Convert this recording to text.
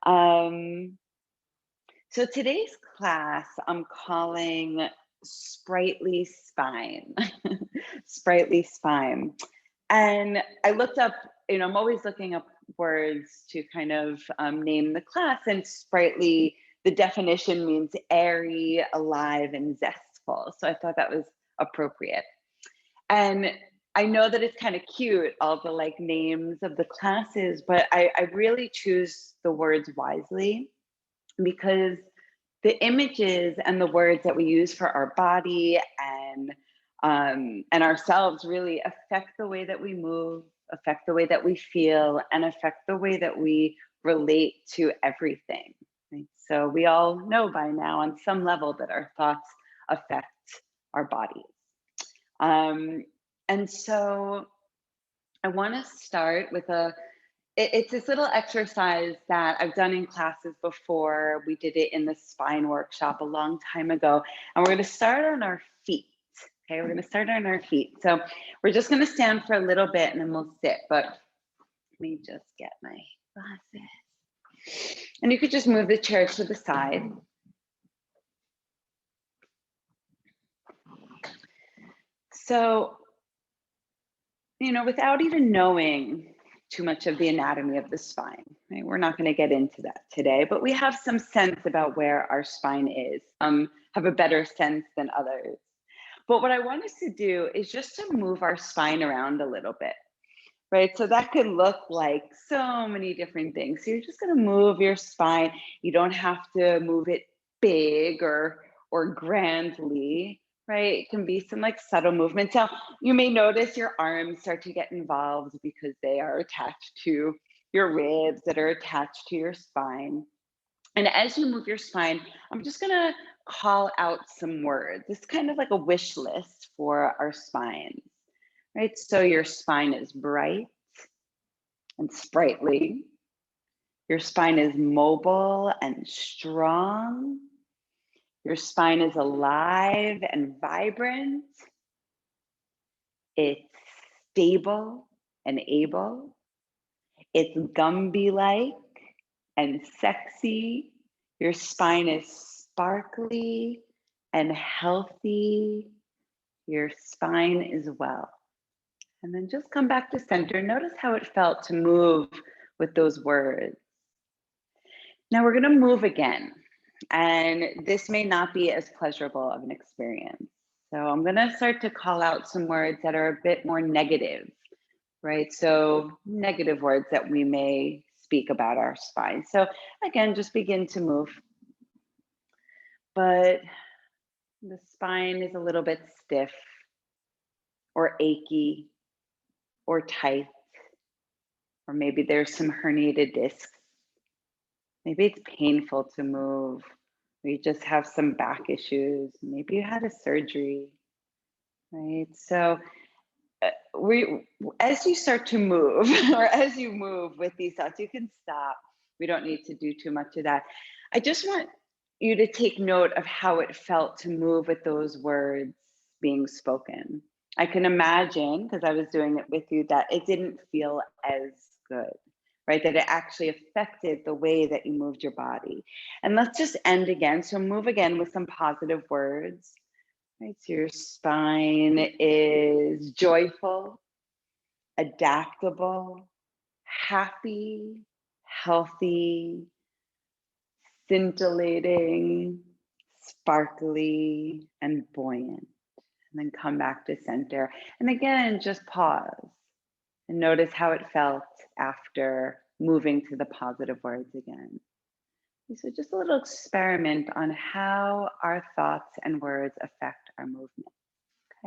Um, so today's class I'm calling Sprightly Spine. Sprightly Spine. And I looked up, I'm always looking up words to kind of name the class, and sprightly, the definition means airy, alive, and zestful. So I thought that was appropriate. And I know that it's kind of cute, all the like names of the classes, but I really choose the words wisely because the images and the words that we use for our body and ourselves really affect the way that we move, affect the way that we feel, and affect the way that we relate to everything. Right? So we all know by now on some level that our thoughts affect our bodies. And so I want to start with it's this little exercise that I've done in classes before. We did it in the spine workshop a long time ago. And we're going to start on our feet. Okay, we're going to start on our feet. So we're just going to stand for a little bit and then we'll sit. But let me just get my glasses. And you could just move the chair to the side. So, without even knowing too much of the anatomy of the spine, right? We're not going to get into that today, but we have some sense about where our spine is, have a better sense than others. But what I want us to do is just to move our spine around a little bit, right? So that could look like so many different things. So you're just going to move your spine. You don't have to move it big or grandly, right? It can be some like subtle movements. Now, you may notice your arms start to get involved because they are attached to your ribs that are attached to your spine. And as you move your spine, I'm just going to call out some words. It's kind of like a wish list for our spines, right? So your spine is bright and sprightly. Your spine is mobile and strong. Your spine is alive and vibrant. It's stable and able. It's Gumby-like and sexy. Your spine is sparkly and healthy. Your spine is well. And then just come back to center. Notice how it felt to move with those words. Now we're going to move again. And this may not be as pleasurable of an experience. So I'm going to start to call out some words that are a bit more negative, right? So negative words that we may speak about our spine. So again, just begin to move. But the spine is a little bit stiff or achy or tight, or maybe there's some herniated discs. Maybe it's painful to move. Or you just have some back issues. Maybe you had a surgery, right? So as you start to move or as you move with these thoughts, you can stop. We don't need to do too much of that. I just want you to take note of how it felt to move with those words being spoken. I can imagine, because I was doing it with you, that it didn't feel as good, right? That it actually affected the way that you moved your body. And let's just end again. So move again with some positive words. Right, so your spine is joyful, adaptable, happy, healthy, scintillating, sparkly, and buoyant. And then come back to center. And again, just pause and notice how it felt after moving to the positive words again. So just a little experiment on how our thoughts and words affect our movement.